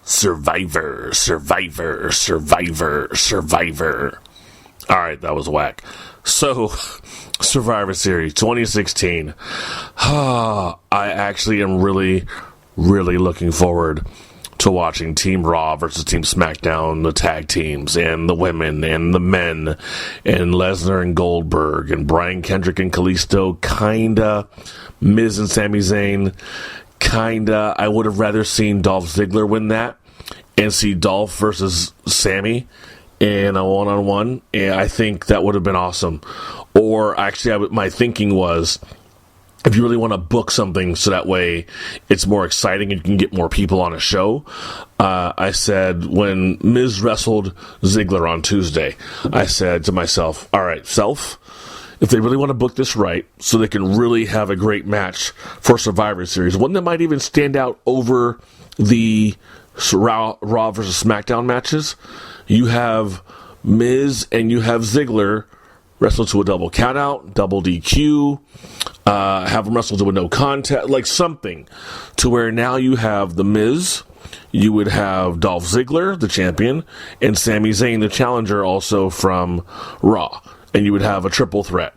Survivor. All right, that was whack. So, Survivor Series 2016. I actually am really, really looking forward to watching Team Raw versus Team SmackDown, the tag teams, and the women, and the men, and Lesnar and Goldberg, and Brian Kendrick and Kalisto, kinda. Miz and Sami Zayn, kinda. I would have rather seen Dolph Ziggler win that, and see Dolph versus Sami in a one-on-one, and I think that would have been awesome. Or, actually, my thinking was, if you really want to book something so that way it's more exciting and you can get more people on a show, I said, when Miz wrestled Ziggler on Tuesday, I said to myself, all right, self, if they really want to book this right so they can really have a great match for Survivor Series, one that might even stand out over the Raw versus SmackDown matches, you have Miz and you have Ziggler wrestle to a double countout, double DQ, have them wrestle to a no contest, like something to where now you have the Miz, you would have Dolph Ziggler, the champion, and Sami Zayn, the challenger, also from Raw, and you would have a triple threat.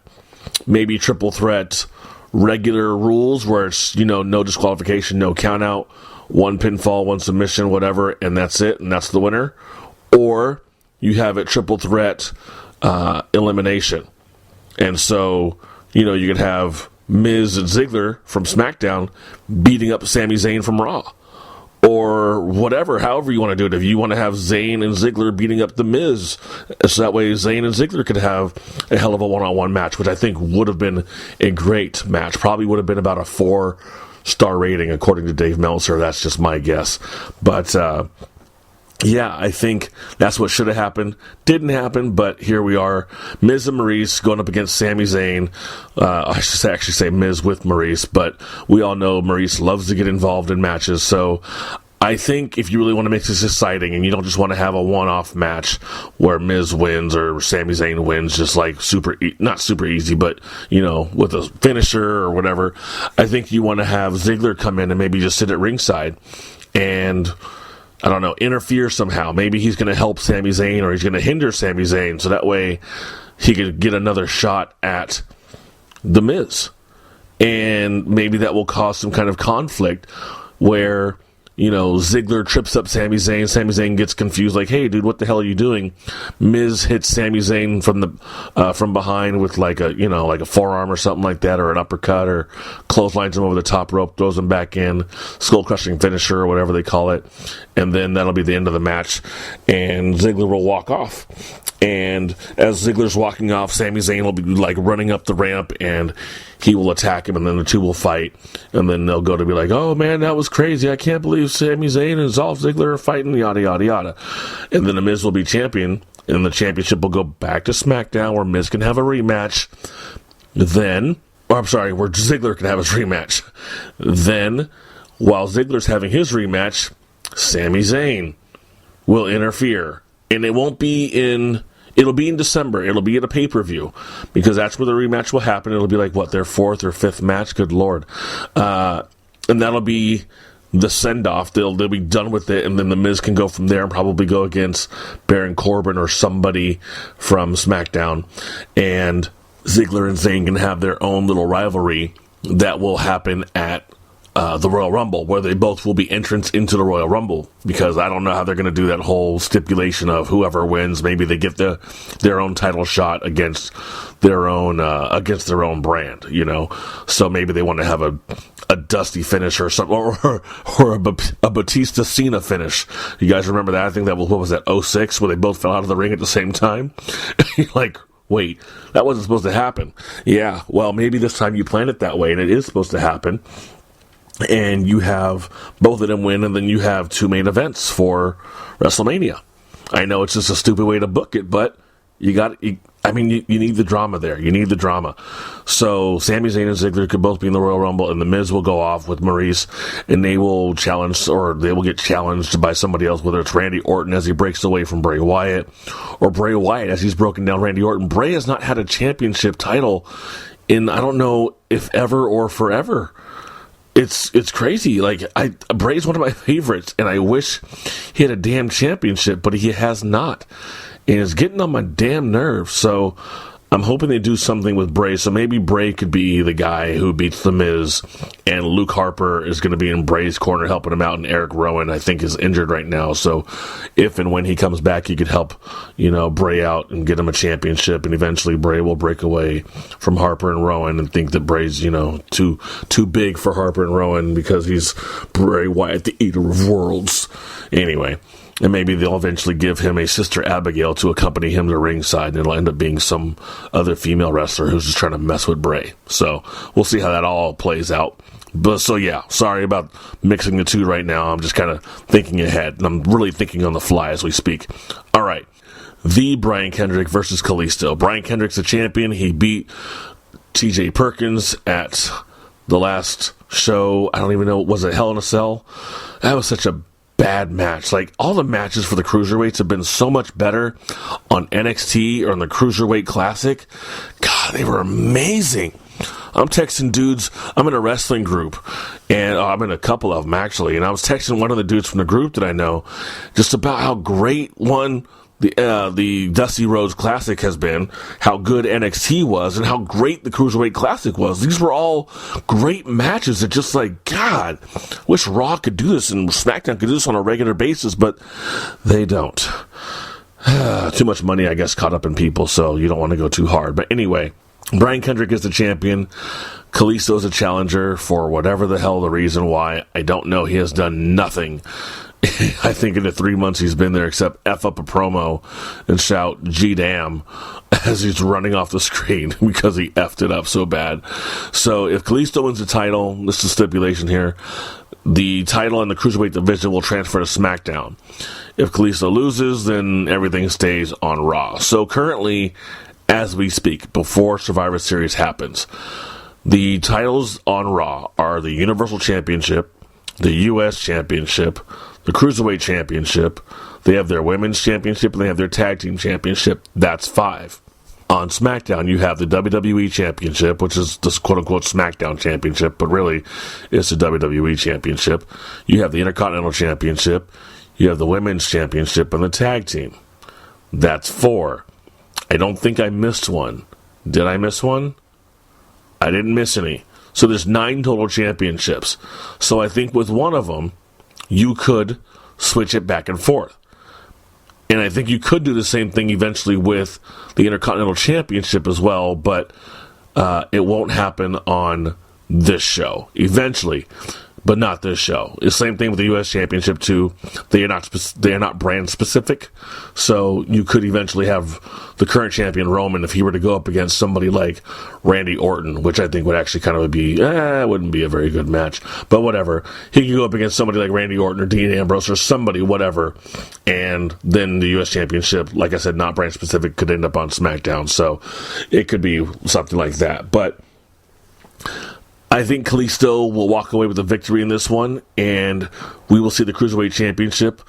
Maybe triple threat regular rules where it's, no disqualification, no countout, one pinfall, one submission, whatever, and that's it, and that's the winner. Or you have it triple threat elimination. And so, you could have Miz and Ziggler from SmackDown beating up Sami Zayn from Raw. Or whatever, however you want to do it. If you want to have Zayn and Ziggler beating up the Miz, so that way Zayn and Ziggler could have a hell of a one-on-one match, which I think would have been a great match. Probably would have been about a 4-star rating, according to Dave Meltzer. That's just my guess. But, yeah, I think that's what should have happened. Didn't happen, but here we are. Miz and Maryse going up against Sami Zayn. I should actually say Miz with Maryse, but we all know Maryse loves to get involved in matches. So I think if you really want to make this exciting and you don't just want to have a one-off match where Miz wins or Sami Zayn wins, just like not super easy, but, with a finisher or whatever, I think you want to have Ziggler come in and maybe just sit at ringside and, I don't know, interfere somehow. Maybe he's going to help Sami Zayn or he's going to hinder Sami Zayn so that way he could get another shot at The Miz. And maybe that will cause some kind of conflict where, Ziggler trips up Sami Zayn. Sami Zayn gets confused, like, hey, dude, what the hell are you doing? Miz hits Sami Zayn from behind with like a forearm or something like that, or an uppercut, or clotheslines him over the top rope, throws him back in, skull-crushing finisher or whatever they call it, and then that'll be the end of the match, and Ziggler will walk off. And as Ziggler's walking off, Sami Zayn will be like running up the ramp, and he will attack him, and then the two will fight, and then they'll go to be like, oh man, that was crazy, I can't believe Sami Zayn and Dolph Ziggler are fighting, yada yada yada. And then the Miz will be champion, and the championship will go back to SmackDown where Miz can have a rematch. Where Ziggler can have his rematch. Then, while Ziggler's having his rematch, Sami Zayn will interfere, and it'll be in December. It'll be at a pay-per-view, because that's where the rematch will happen. It'll be like, their 4th or 5th match? Good Lord. And that'll be the send-off. They'll be done with it, and then the Miz can go from there and probably go against Baron Corbin or somebody from SmackDown. And Ziggler and Zayn can have their own little rivalry that will happen at the Royal Rumble, where they both will be entrants into the Royal Rumble, because I don't know how they're going to do that whole stipulation of whoever wins, maybe they get their own title shot against their own brand, so maybe they want to have a Dusty finish or something, or a Batista Cena finish. You guys remember that? I think that was, what was that, 06, where they both fell out of the ring at the same time? You're like, wait, that wasn't supposed to happen. Yeah, well, maybe this time you planned it that way, and it is supposed to happen. And you have both of them win, and then you have 2 main events for WrestleMania. I know it's just a stupid way to book it, but you need the drama there. You need the drama. So Sami Zayn and Ziggler could both be in the Royal Rumble, and the Miz will go off with Maryse, and they will get challenged by somebody else, whether it's Randy Orton as he breaks away from Bray Wyatt, or Bray Wyatt as he's broken down Randy Orton. Bray has not had a championship title in, I don't know if ever or forever. it's crazy. Like, Bray's one of my favorites, and I wish he had a damn championship, but he has not. And it's getting on my damn nerves. So I'm hoping they do something with Bray. So maybe Bray could be the guy who beats The Miz, and Luke Harper is going to be in Bray's corner helping him out, and Eric Rowan, I think, is injured right now. So if and when he comes back, he could help, Bray out and get him a championship, and eventually Bray will break away from Harper and Rowan and think that Bray's, too big for Harper and Rowan because he's Bray Wyatt, the Eater of Worlds. Anyway. And maybe they'll eventually give him a sister Abigail to accompany him to ringside, and it'll end up being some other female wrestler who's just trying to mess with Bray. So we'll see how that all plays out. But so yeah, sorry about mixing the two right now. I'm just kind of thinking ahead, and I'm really thinking on the fly as we speak. All right, the Brian Kendrick versus Kalisto. Brian Kendrick's the champion. He beat T.J. Perkins at the last show. I don't even know, was it Hell in a Cell? That was such a bad match. Like, all the matches for the Cruiserweights have been so much better on NXT or on the Cruiserweight Classic. God, they were amazing. I'm texting dudes. I'm in a wrestling group, and I'm in a couple of them, actually, and I was texting one of the dudes from the group that I know just about how great the Dusty Rhodes Classic has been, how good NXT was, and how great the Cruiserweight Classic was. These were all great matches that just like, God, wish Raw could do this and SmackDown could do this on a regular basis, but they don't. Too much money, I guess, caught up in people, so you don't want to go too hard. But anyway, Brian Kendrick is the champion. Kalisto is a challenger for whatever the hell the reason why. I don't know. He has done nothing. I think in the 3 months he's been there, except F up a promo and shout G damn as he's running off the screen because he F'd it up so bad. So if Kalisto wins the title, this is a stipulation here, the title in the Cruiserweight division will transfer to SmackDown. If Kalisto loses, then everything stays on Raw. So currently, as we speak, before Survivor Series happens, the titles on Raw are the Universal Championship, the U.S. Championship, the Cruiserweight Championship, they have their Women's Championship, and they have their Tag Team Championship. That's 5. On SmackDown, you have the WWE Championship, which is this quote-unquote SmackDown Championship, but really it's the WWE Championship. You have the Intercontinental Championship, you have the Women's Championship, and the Tag Team. That's 4. I don't think I missed one. Did I miss one? I didn't miss any. So there's 9 total championships. So I think with one of them, you could switch it back and forth. And I think you could do the same thing eventually with the Intercontinental Championship as well, but it won't happen on this show. Eventually, but not this show. The same thing with the U.S. Championship too. They are not brand specific, so you could eventually have the current champion Roman, if he were to go up against somebody like Randy Orton, which I think would actually kind of be, wouldn't be a very good match, but whatever. He could go up against somebody like Randy Orton or Dean Ambrose or somebody, whatever, and then the U.S. Championship, like I said, not brand specific, could end up on SmackDown, so it could be something like that, but I think Kalisto will walk away with a victory in this one, and we will see the Cruiserweight Championship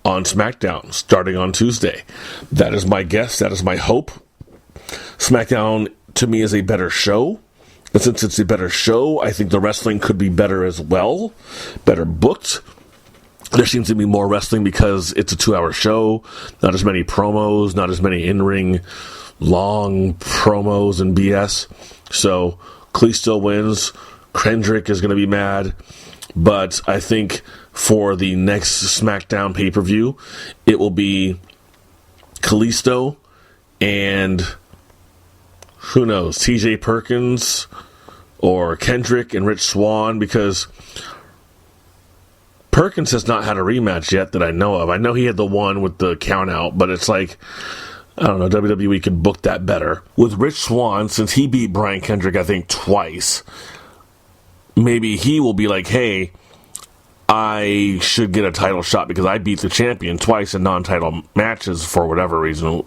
on SmackDown starting on Tuesday. That is my guess. That is my hope. SmackDown, to me, is a better show. And since it's a better show, I think the wrestling could be better as well, better booked. There seems to be more wrestling because it's a 2-hour show, not as many promos, not as many in-ring long promos and BS. So Kalisto wins. Kendrick is going to be mad, but I think for the next SmackDown pay-per-view, it will be Kalisto and who knows, T.J. Perkins or Kendrick and Rich Swann, because Perkins has not had a rematch yet that I know of. I know he had the one with the count out, but it's like, I don't know, WWE could book that better. With Rich Swann, since he beat Brian Kendrick, I think, twice, maybe he will be like, hey, I should get a title shot because I beat the champion twice in non-title matches for whatever reason,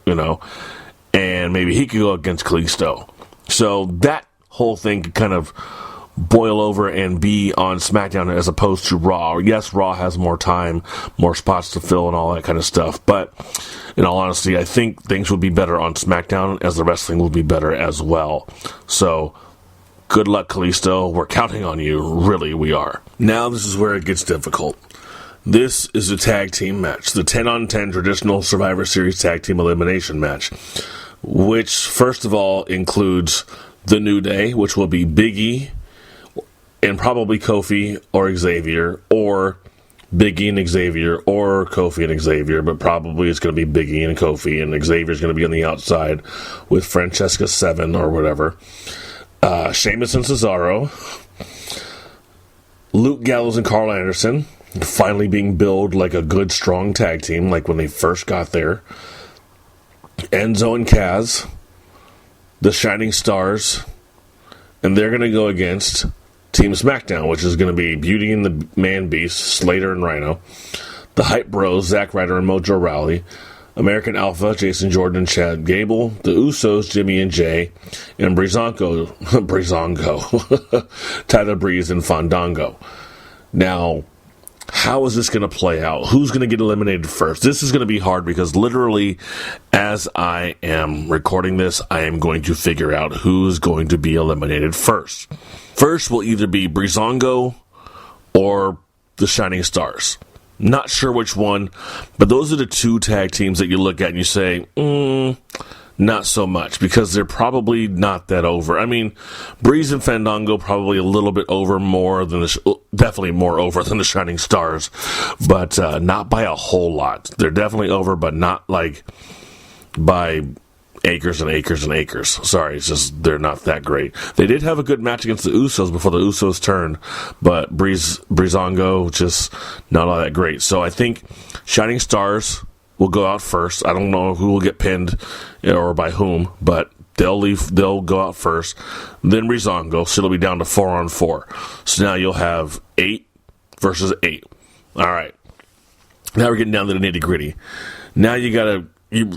and maybe he could go against Kalisto. So that whole thing could kind of boil over and be on SmackDown as opposed to Raw. Yes, Raw has more time, more spots to fill and all that kind of stuff, but in all honesty, I think things would be better on SmackDown as the wrestling will be better as well. So Good luck, Kalisto. We're counting on you. Really, we are. Now this is where it gets difficult. This is a tag team match. The 10-on-10 traditional Survivor Series tag team elimination match. Which, first of all, includes the New Day, which will be Big E and probably Kofi or Xavier, or Big E and Xavier, or Kofi and Xavier, but probably it's going to be Big E and Kofi, and Xavier's going to be on the outside with Francesca 7 or whatever. Sheamus and Cesaro. Luke Gallows and Carl Anderson, finally being billed like a good, strong tag team, like when they first got there. Enzo and Kaz, the Shining Stars, and they're going to go against Team SmackDown, which is going to be Beauty and the Man Beast, Slater and Rhino, the Hype Bros, Zack Ryder and Mojo Rawley, American Alpha, Jason Jordan and Chad Gable, the Usos, Jimmy and Jay, and Breezango, Tyler Breeze and Fandango. Now, how is this going to play out? Who's going to get eliminated first? This is going to be hard because literally, as I am recording this, I am going to figure out who's going to be eliminated first. First will either be Breezango or the Shining Stars. Not sure which one, but those are the two tag teams that you look at and you say, not so much, because they're probably not that over. I mean, Breeze and Fandango probably a little bit over more than definitely more over than the Shining Stars, but not by a whole lot. They're definitely over, but not like by acres and acres and acres. Sorry, it's just they're not that great. They did have a good match against the Usos before the Usos turned, but Breezango just not all that great. So I think Shining Stars will go out first. I don't know who will get pinned or by whom, but they'll go out first. Then Breezango, so it'll be down to 4-on-4. So now you'll have 8 versus 8. All right. Now we're getting down to the nitty-gritty. Now you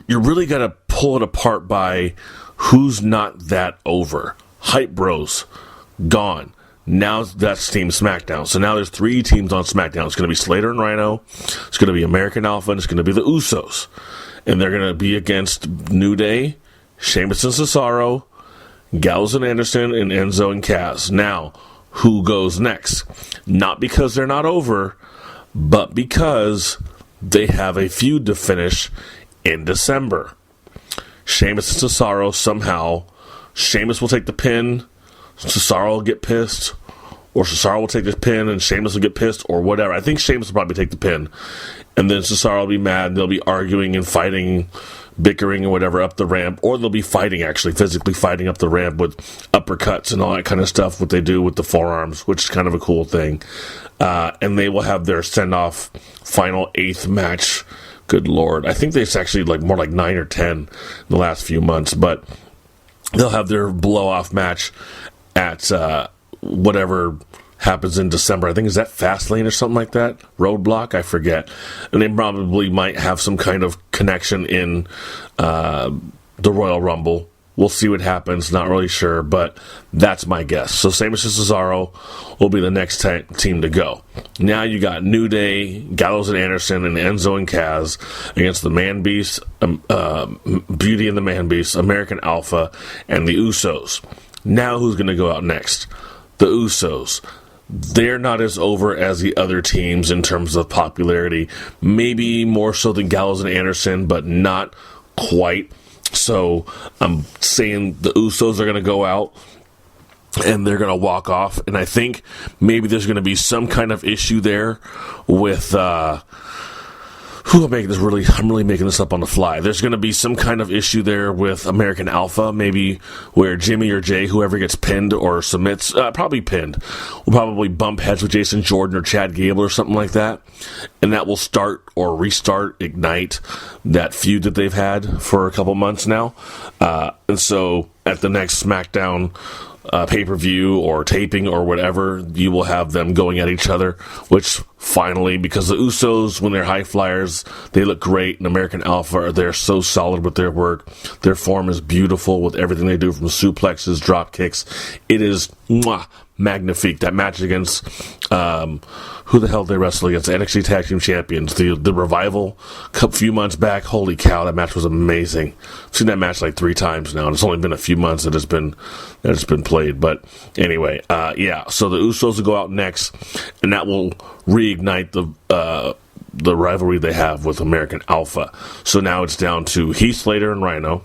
really gotta pull it apart by who's not that over. Hype Bros, gone. Now that's Team SmackDown. So now there's 3 teams on SmackDown. It's going to be Slater and Rhino. It's going to be American Alpha. And it's going to be the Usos. And they're going to be against New Day, Sheamus and Cesaro, Gallows and Anderson, and Enzo and Kaz. Now, who goes next? Not because they're not over, but because they have a feud to finish in December. Sheamus and Cesaro somehow. Sheamus will take the pin. Cesaro will get pissed, or Cesaro will take the pin and Sheamus will get pissed, or whatever. I think Sheamus will probably take the pin, and then Cesaro will be mad, and they'll be arguing and fighting, bickering and whatever up the ramp, or they'll be fighting, actually, physically fighting up the ramp with uppercuts and all that kind of stuff, what they do with the forearms, which is kind of a cool thing. And they will have their send-off final 8th match. Good Lord. I think it's actually more like 9 or 10 in the last few months, but they'll have their blow-off match at whatever happens in December. I think, is that Fastlane or something like that? Roadblock? I forget. And they probably might have some kind of connection in the Royal Rumble. We'll see what happens. Not really sure, but that's my guess. So Sheamus and Cesaro will be the next team to go. Now you got New Day, Gallows and Anderson, and Enzo and Kaz against the Man Beast, Beauty and the Man Beast, American Alpha, and the Usos. Now who's going to go out next? The Usos. They're not as over as the other teams in terms of popularity. Maybe more so than Gallows and Anderson, but not quite. So I'm saying the Usos are going to go out and they're going to walk off. And I think maybe there's going to be some kind of issue there with... I'm really making this up on the fly. There's going to be some kind of issue there with American Alpha, maybe where Jimmy or Jay, whoever gets pinned or submits, probably pinned, will probably bump heads with Jason Jordan or Chad Gable or something like that. And that will start or restart, ignite that feud that they've had for a couple months now. And so at the next SmackDown pay-per-view or taping or whatever, you will have them going at each other, which finally, because the Usos, when they're high flyers, they look great, and American Alpha, they're so solid with their work. Their form is beautiful with everything they do, from suplexes, drop kicks. It is magnifique. That match against, who the hell did they wrestle against? The NXT Tag Team Champions. The Revival, a few months back. Holy cow, that match was amazing. I've seen that match like 3 times now, and it's only been a few months that it's been played. But anyway, yeah, so the Usos will go out next, and that will reignite the rivalry they have with American Alpha. So now it's down to Heath Slater and Rhino,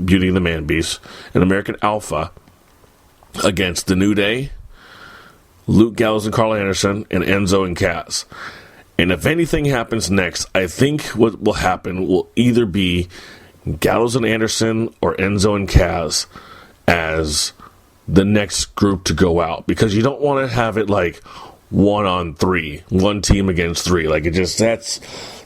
Beauty and the Man Beast, and American Alpha against the New Day, Luke Gallows and Carl Anderson, and Enzo and Cass. And if anything happens next, I think what will happen will either be Gallows and Anderson or Enzo and Cass as the next group to go out, because you don't want to have it like 1-on-3, one team against 3. Like,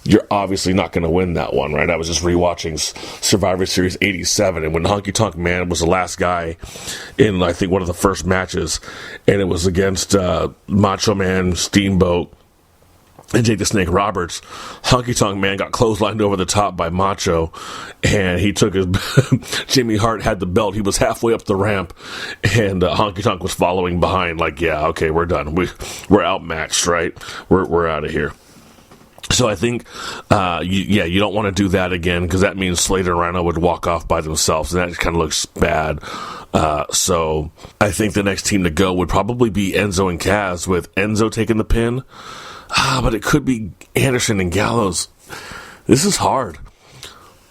you're obviously not going to win that one, right? I was just rewatching Survivor Series 87, and when Honky Tonk Man was the last guy in, I think, one of the first matches, and it was against Macho Man, Steamboat, and Jake the Snake Roberts, Honky Tonk Man got clotheslined over the top by Macho, and he took his Jimmy Hart had the belt. He was halfway up the ramp, and Honky Tonk was following behind. Like, yeah, okay, we're done. We're outmatched, right? We're out of here. So I think, you don't want to do that again, because that means Slater and Rhino would walk off by themselves, and that kind of looks bad. So I think the next team to go would probably be Enzo and Cass, with Enzo taking the pin. But it could be Anderson and Gallows. This is hard.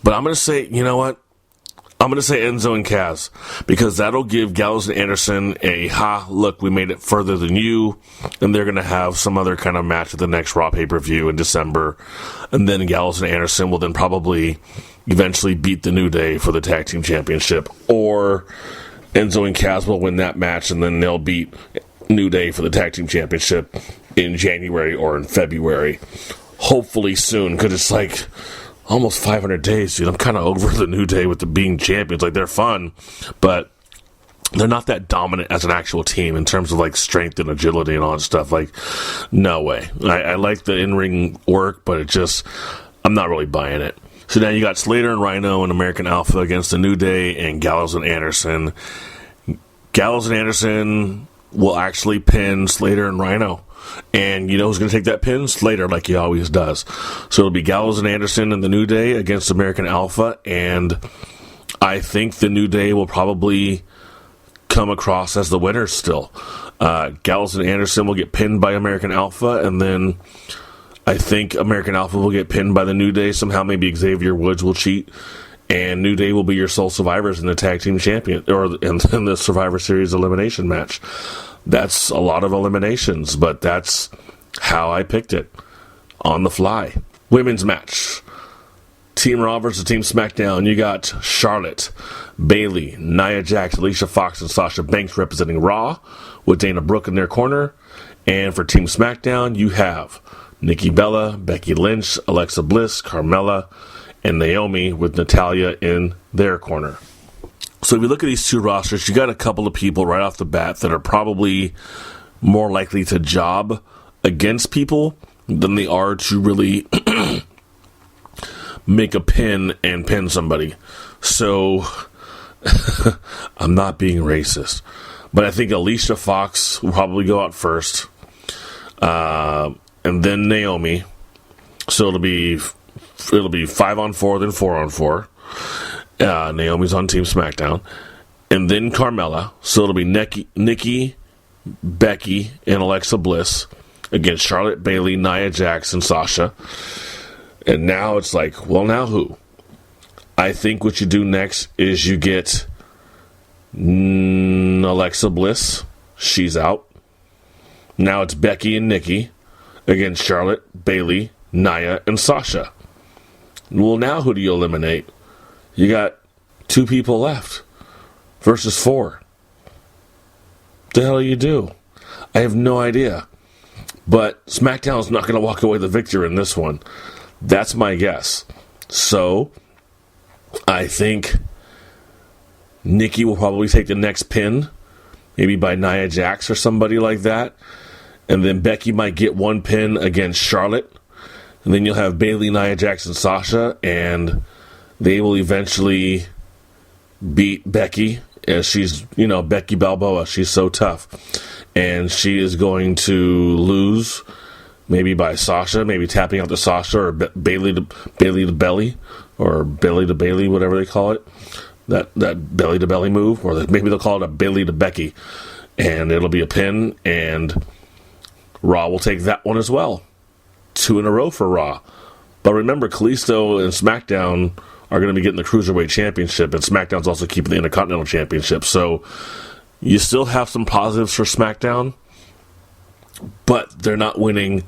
But I'm going to say, you know what? I'm going to say Enzo and Cass, because that'll give Gallows and Anderson look, we made it further than you. And they're going to have some other kind of match at the next Raw pay-per-view in December. And then Gallows and Anderson will then probably eventually beat the New Day for the Tag Team Championship. Or Enzo and Cass will win that match, and then they'll beat New Day for the Tag Team Championship in January or in February. Hopefully soon, because it's like almost 500 days, dude. I'm kind of over the New Day with the being champions. Like, they're fun, but they're not that dominant as an actual team in terms of like strength and agility and all that stuff. Like, no way. I like the in-ring work, but I'm not really buying it. So now you got Slater and Rhino and American Alpha against the New Day and Gallows and Anderson. Gallows and Anderson will actually pin Slater and Rhino. And you know who's going to take that pin? Slater, like he always does. So it'll be Gallows and Anderson in the New Day against American Alpha. And I think the New Day will probably come across as the winners still. Gallows and Anderson will get pinned by American Alpha. And then I think American Alpha will get pinned by the New Day. Somehow maybe Xavier Woods will cheat. And New Day will be your sole survivors in the Tag Team Champion, or in the Survivor Series elimination match. That's a lot of eliminations, but that's how I picked it on the fly. Women's match. Team Raw versus Team SmackDown. You got Charlotte, Bayley, Nia Jax, Alicia Fox, and Sasha Banks representing Raw, with Dana Brooke in their corner. And for Team SmackDown, you have Nikki Bella, Becky Lynch, Alexa Bliss, Carmella, and Naomi, with Natalya in their corner. So if you look at these two rosters, you got a couple of people right off the bat that are probably more likely to job against people than they are to really make a pin and pin somebody. So I'm not being racist, but I think Alicia Fox will probably go out first, and then Naomi. So it'll be 5-on-4, then 4-on-4. Naomi's on Team SmackDown. And then Carmella. So it'll be Nikki, Becky, and Alexa Bliss against Charlotte, Bayley, Nia Jax, and Sasha. And now it's like, well, now who? I think what you do next is you get Alexa Bliss. She's out. Now it's Becky and Nikki against Charlotte, Bayley, Nia, and Sasha. Well, now who do you eliminate? You got 2 people left versus 4. The hell do you do? I have no idea. But SmackDown's not going to walk away the victor in this one. That's my guess. So, I think Nikki will probably take the next pin, maybe by Nia Jax or somebody like that. And then Becky might get one pin against Charlotte. And then you'll have Bayley, Nia Jax, and Sasha, and they will eventually beat Becky, as she's, Becky Balboa. She's so tough. and she is going to lose, maybe by Sasha, maybe tapping out to Sasha, or Bayley to belly, or belly to Bayley, whatever they call it. That belly to belly move, or maybe they'll call it a Bayley to Becky, and it'll be a pin, and Raw will take that one as well. 2 in a row for Raw. But remember, Kalisto and SmackDown are going to be getting the Cruiserweight Championship, and SmackDown's also keeping the Intercontinental Championship. So you still have some positives for SmackDown, but they're not winning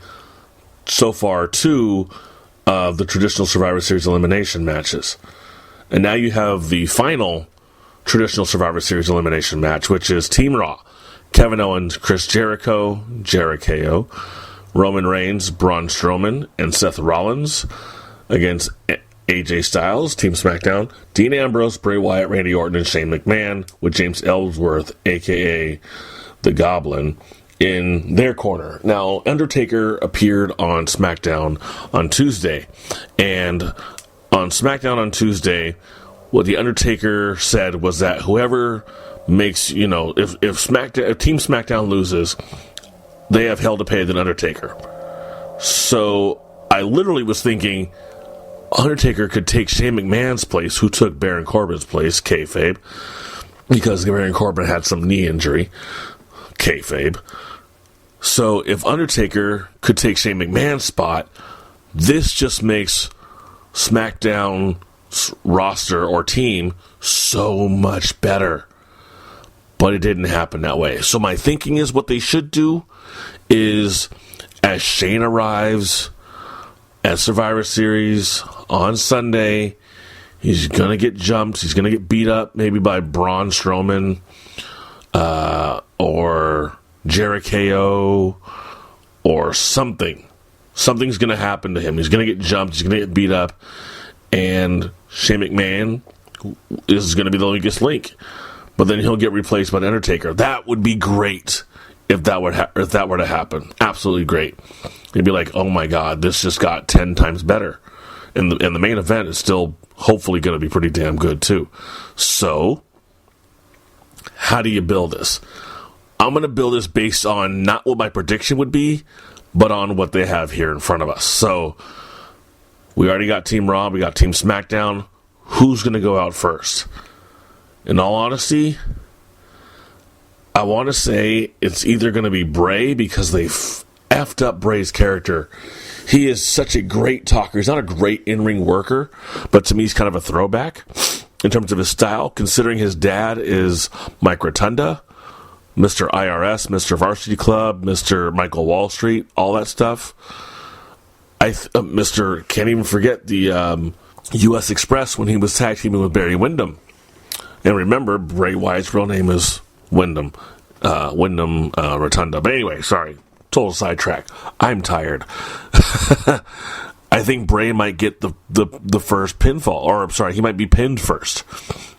so far 2 of the traditional Survivor Series elimination matches. And now you have the final traditional Survivor Series elimination match, which is Team Raw. Kevin Owens, Chris Jericho, Roman Reigns, Braun Strowman, and Seth Rollins against AJ Styles, Team SmackDown, Dean Ambrose, Bray Wyatt, Randy Orton, and Shane McMahon, with James Ellsworth, a.k.a. The Goblin, in their corner. Now, Undertaker appeared on SmackDown on Tuesday, and on SmackDown on Tuesday, what the Undertaker said was that whoever makes, if Team SmackDown loses, they have hell to pay than Undertaker. So I literally was thinking Undertaker could take Shane McMahon's place, who took Baron Corbin's place, kayfabe, because Baron Corbin had some knee injury, kayfabe. So if Undertaker could take Shane McMahon's spot, this just makes SmackDown's roster or team so much better. But it didn't happen that way. So my thinking is what they should do is, as Shane arrives at Survivor Series on Sunday, he's going to get jumped. He's going to get beat up maybe by Braun Strowman or Jericho or something. Something's going to happen to him. He's going to get jumped. He's going to get beat up. And Shane McMahon is going to be the weakest link. But then he'll get replaced by The Undertaker. That would be great if that were to happen. Absolutely great. You'd be like, oh my God, this just got 10 times better. And the main event is still hopefully going to be pretty damn good too. So, how do you build this? I'm going to build this based on not what my prediction would be, but on what they have here in front of us. So, we already got Team Raw, we got Team SmackDown. Who's going to go out first? In all honesty, I want to say it's either going to be Bray, because they effed up Bray's character. He is such a great talker. He's not a great in-ring worker, but to me he's kind of a throwback in terms of his style, considering his dad is Mike Rotunda, Mr. IRS, Mr. Varsity Club, Mr. Michael Wall Street, all that stuff. Mr. Can't even forget the U.S. Express when he was tag teaming with Barry Windham. And remember, Bray Wyatt's real name is Windham Rotunda. But anyway, sorry, total sidetrack. I'm tired. I think Bray might get the first pinfall, or I'm sorry, he might be pinned first,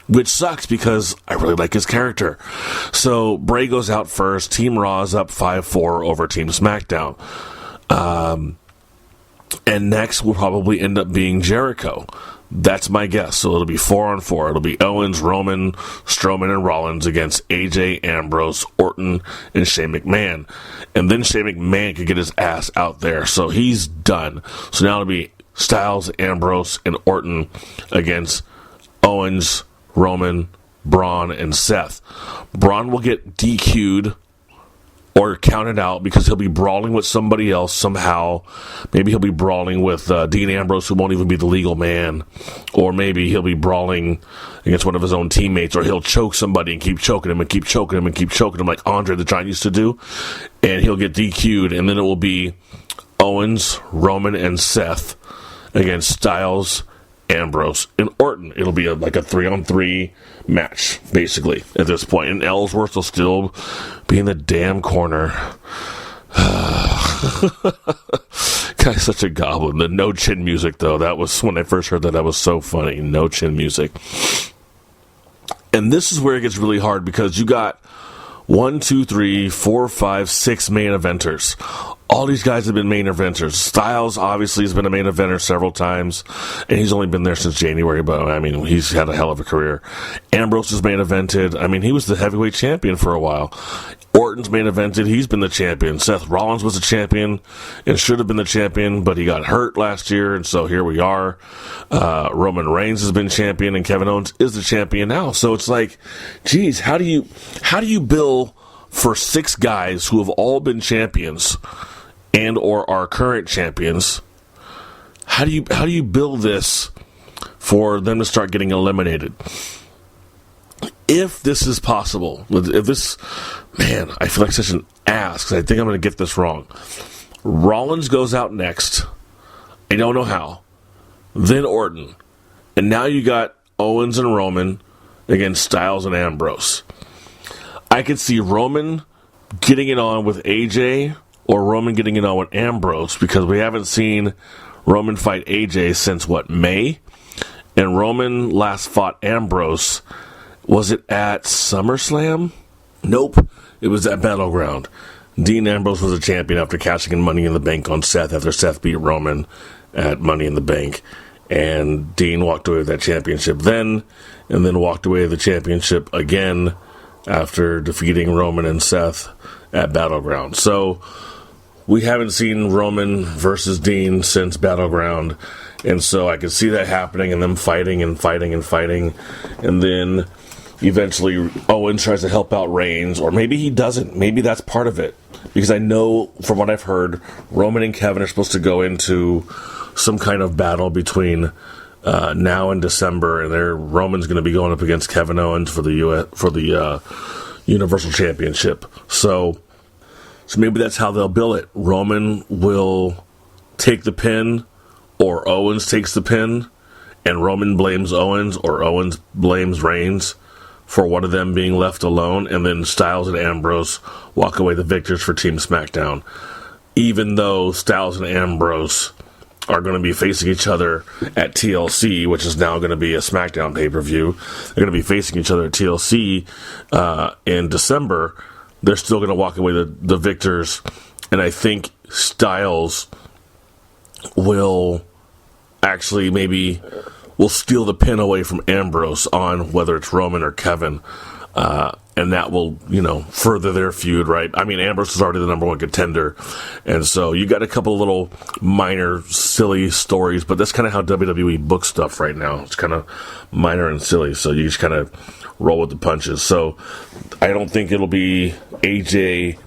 which sucks because I really like his character. So Bray goes out first. Team Raw is up 5-4 over Team SmackDown. And next will probably end up being Jericho. That's my guess. So it'll be 4-on-4. It'll be Owens, Roman, Strowman, and Rollins against AJ, Ambrose, Orton, and Shane McMahon. And then Shane McMahon could get his ass out there. So he's done. So now it'll be Styles, Ambrose, and Orton against Owens, Roman, Braun, and Seth. Braun will get DQ'd or counted out because he'll be brawling with somebody else somehow. Maybe he'll be brawling with Dean Ambrose, who won't even be the legal man. Or maybe he'll be brawling against one of his own teammates, or he'll choke somebody and keep choking him and keep choking him and keep choking him like Andre the Giant used to do. And he'll get DQ'd, and then it will be Owens, Roman, and Seth against Styles, Ambrose, and Orton. It'll be like a 3-on-3 match, basically, at this point. And Ellsworth will still be in the damn corner. Guy's such a goblin. The no chin music, though, that was, when I first heard that was so funny. No chin music. And this is where it gets really hard, because you got 1, 2, 3, 4, 5, 6 main eventers, all these guys have been main eventers. Styles obviously has been a main eventer several times, and he's only been there since January, but I mean, he's had a hell of a career. Ambrose has main evented. I mean, he was the heavyweight champion for a while. Orton's main evented. He's been the champion. Seth Rollins was the champion and should have been the champion, but he got hurt last year, and so here we are. Roman Reigns has been champion, and Kevin Owens is the champion now. So it's like, geez, how do you bill for 6 guys who have all been champions and or are current champions? How do you build this for them to start getting eliminated? If this is possible, if this, man, I feel like such an ass because I think I'm going to get this wrong. Rollins goes out next. I don't know how. Then Orton. And now you got Owens and Roman against Styles and Ambrose. I could see Roman getting it on with AJ or Roman getting it on with Ambrose because we haven't seen Roman fight AJ since, May? And Roman last fought Ambrose. Was it at SummerSlam? Nope. It was at Battleground. Dean Ambrose was a champion after cashing in Money in the Bank on Seth after Seth beat Roman at Money in the Bank. And Dean walked away with that championship then, and then walked away with the championship again after defeating Roman and Seth at Battleground. So we haven't seen Roman versus Dean since Battleground, and so I could see that happening and them fighting and fighting and fighting, and then eventually Owens tries to help out Reigns, or maybe he doesn't. Maybe that's part of it, because I know from what I've heard, Roman and Kevin are supposed to go into some kind of battle between now and December, and Roman's going to be going up against Kevin Owens for the Universal Championship. So maybe that's how they'll bill it. Roman will take the pin, or Owens takes the pin, and Roman blames Owens, or Owens blames Reigns for one of them being left alone, and then Styles and Ambrose walk away the victors for Team SmackDown. Even though Styles and Ambrose are going to be facing each other at TLC, which is now going to be a SmackDown pay-per-view. They're going to be facing each other at TLC in December. They're still going to walk away the victors, and I think Styles will actually maybe will steal the pin away from Ambrose on whether it's Roman or Kevin, and that will, further their feud, right? I mean, Ambrose is already the number one contender, and so you got a couple little minor, silly stories, but that's kind of how WWE books stuff right now. It's kind of minor and silly, so you just kind of roll with the punches. So I don't think it'll be AJ,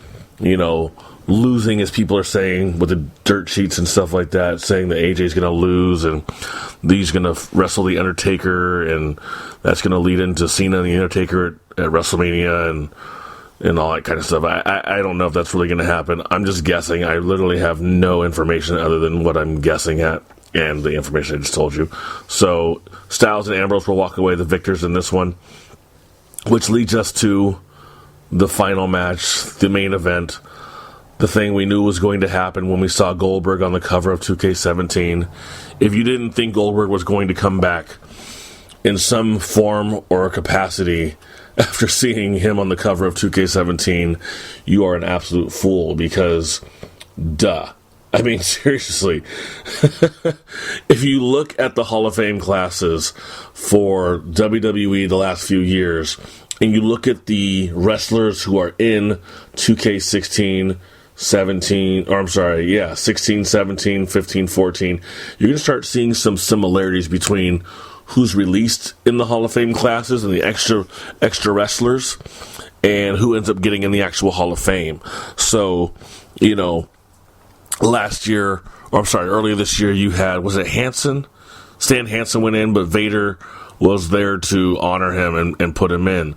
losing, as people are saying, with the dirt sheets and stuff like that, saying that AJ's going to lose and he's going to wrestle The Undertaker, and that's going to lead into Cena and The Undertaker at WrestleMania and all that kind of stuff. I don't know if that's really going to happen. I'm just guessing. I literally have no information other than what I'm guessing at and the information I just told you. So Styles and Ambrose will walk away the victors in this one, which leads us to the final match, the main event, the thing we knew was going to happen when we saw Goldberg on the cover of 2K17. If you didn't think Goldberg was going to come back in some form or capacity after seeing him on the cover of 2K17, you are an absolute fool, because, duh. I mean, seriously. If you look at the Hall of Fame classes for WWE the last few years, and you look at the wrestlers who are in 2K16, 16, 17, 15, 14, you're going to start seeing some similarities between who's released in the Hall of Fame classes and the extra wrestlers, and who ends up getting in the actual Hall of Fame. So, earlier this year, you had, was it Hansen? Stan Hansen went in, but Vader was there to honor him and put him in.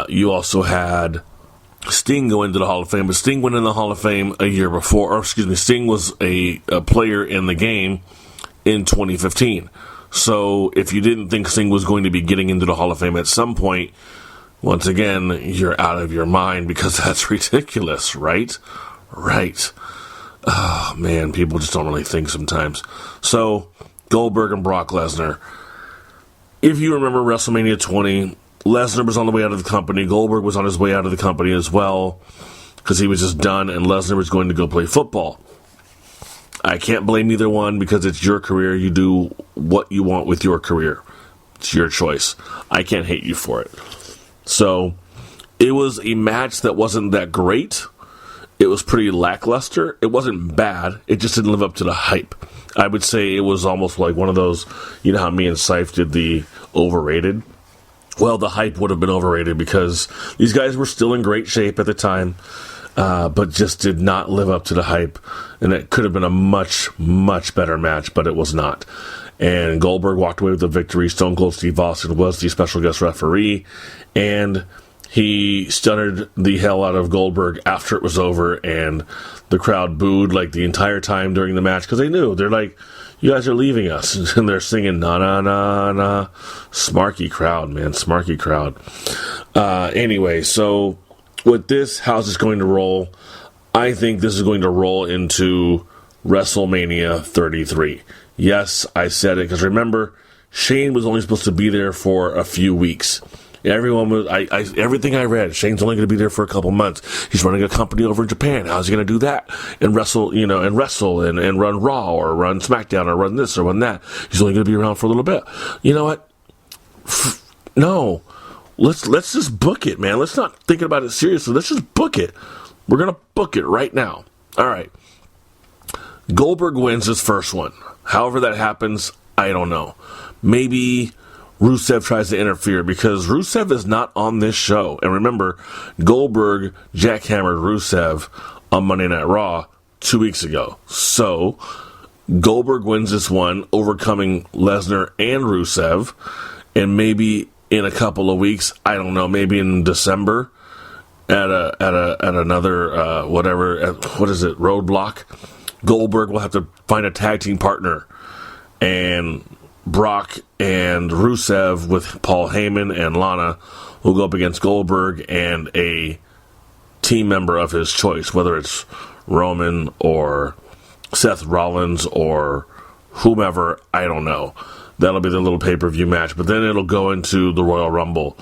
You also had Sting go into the Hall of Fame, but Sting went in the Hall of Fame a year before, Sting was a player in the game in 2015. So if you didn't think Sting was going to be getting into the Hall of Fame at some point, once again, you're out of your mind, because that's ridiculous, right? Right. Oh, man, people just don't really think sometimes. So, Goldberg and Brock Lesnar. If you remember WrestleMania 20, Lesnar was on the way out of the company. Goldberg was on his way out of the company as well. because he was just done and Lesnar was going to go play football. I can't blame either one because it's your career. You do what you want with your career. It's your choice. I can't hate you for it. So it was a match that wasn't that great. It was pretty lackluster. It wasn't bad. It just didn't live up to the hype. I would say it was almost like one of those, you know how me and Scythe did the overrated? Well, the hype would have been overrated because these guys were still in great shape at the time, but just did not live up to the hype. And it could have been a much, much better match, but it was not. And Goldberg walked away with the victory. Stone Cold Steve Austin was the special guest referee. And he stuttered the hell out of Goldberg after it was over, and the crowd booed like the entire time during the match because they knew. They're like, you guys are leaving us. And they're singing, na, na, na, na. Smarky crowd, man. Smarky crowd. Anyway, so with this, how's this going to roll? I think this is going to roll into WrestleMania 33. Yes, I said it because remember, Shane was only supposed to be there for a few weeks. Everyone was, everything I read, Shane's only going to be there for a couple months. He's running a company over in Japan. How's he going to do that? And wrestle and run Raw or run SmackDown or run this or run that. He's only going to be around for a little bit. You know what? No. Let's just book it, man. Let's not think about it seriously. Let's just book it. We're going to book it right now. All right. Goldberg wins his first one. However that happens, I don't know. Maybe Rusev tries to interfere because Rusev is not on this show. And remember, Goldberg jackhammered Rusev on Monday Night Raw 2 weeks ago. So, Goldberg wins this one, overcoming Lesnar and Rusev. And maybe in a couple of weeks, I don't know, maybe in December, at another, what is it, Roadblock, Goldberg will have to find a tag team partner. And Brock and Rusev with Paul Heyman and Lana will go up against Goldberg and a team member of his choice, whether it's Roman or Seth Rollins or whomever, I don't know. That'll be the little pay-per-view match. But then it'll go into the Royal Rumble.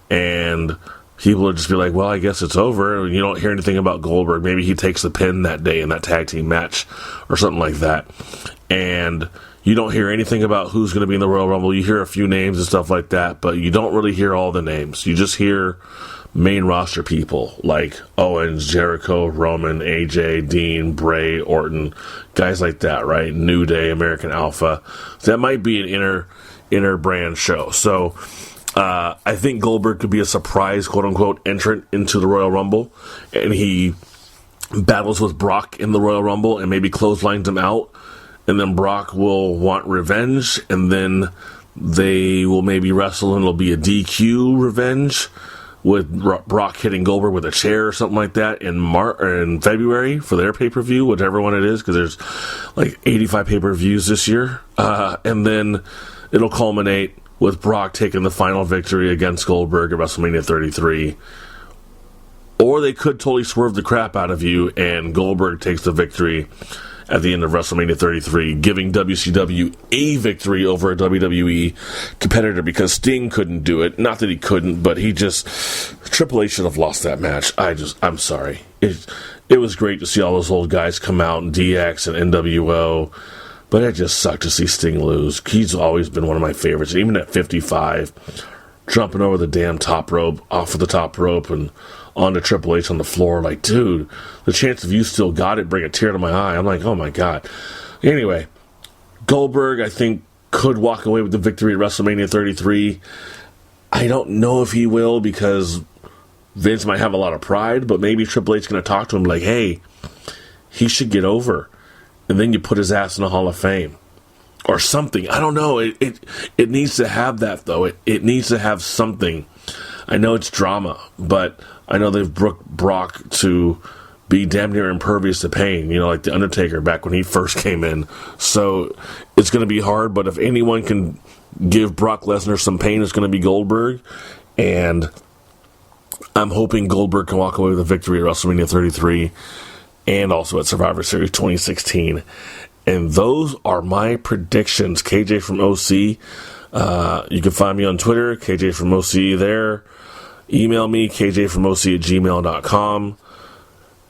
And people will just be like, well, I guess it's over. You don't hear anything about Goldberg. Maybe he takes the pin that day in that tag team match or something like that. And you don't hear anything about who's going to be in the Royal Rumble. You hear a few names and stuff like that, but you don't really hear all the names. You just hear main roster people like Owens, Jericho, Roman, AJ, Dean, Bray, Orton, guys like that, right? New Day, American Alpha. So that might be an inner brand show. So I think Goldberg could be a surprise, quote-unquote, entrant into the Royal Rumble, and he battles with Brock in the Royal Rumble and maybe clotheslines him out. And then Brock will want revenge, and then they will maybe wrestle, and it'll be a DQ revenge with Brock hitting Goldberg with a chair or something like that in February for their pay-per-view, whichever one it is, because there's like 85 pay-per-views this year. And then it'll culminate with Brock taking the final victory against Goldberg at WrestleMania 33. Or they could totally swerve the crap out of you, and Goldberg takes the victory at the end of WrestleMania 33, giving WCW a victory over a WWE competitor because Sting couldn't do it. Not that he couldn't, but Triple H should have lost that match. I'm sorry. It was great to see all those old guys come out, and DX and NWO, but it just sucked to see Sting lose. He's always been one of my favorites, even at 55, jumping over the damn top rope, off of the top rope, and onto Triple H on the floor. Like, dude, the chance of you still got it bring a tear to my eye. I'm like, oh my God. Anyway, Goldberg, I think, could walk away with the victory at WrestleMania 33. I don't know if he will because Vince might have a lot of pride, but maybe Triple H is going to talk to him like, hey, he should get over. And then you put his ass in the Hall of Fame. Or something. I don't know. It needs to have that, though. It needs to have something. I know it's drama, but I know they've booked Brock to be damn near impervious to pain, like The Undertaker back when he first came in. So it's going to be hard, but if anyone can give Brock Lesnar some pain, it's going to be Goldberg. And I'm hoping Goldberg can walk away with a victory at WrestleMania 33 and also at Survivor Series 2016. And those are my predictions. KJ from OC. You can find me on Twitter, KJ from OC there. Email me, kjfromoc@gmail.com.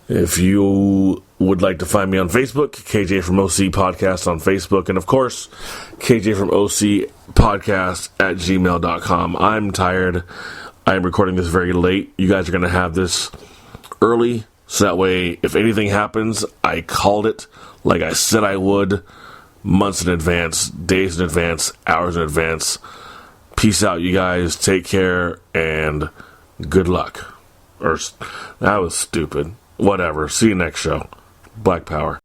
If you would like to find me on Facebook, KJ from OC Podcast on Facebook, and of course, KJ from OC Podcast at gmail.com. I'm tired. I'm recording this very late. You guys are going to have this early, so that way, if anything happens, I called it like I said I would, months in advance, days in advance, hours in advance. Peace out, you guys. Take care, and good luck. That was stupid. Whatever. See you next show. Black Power.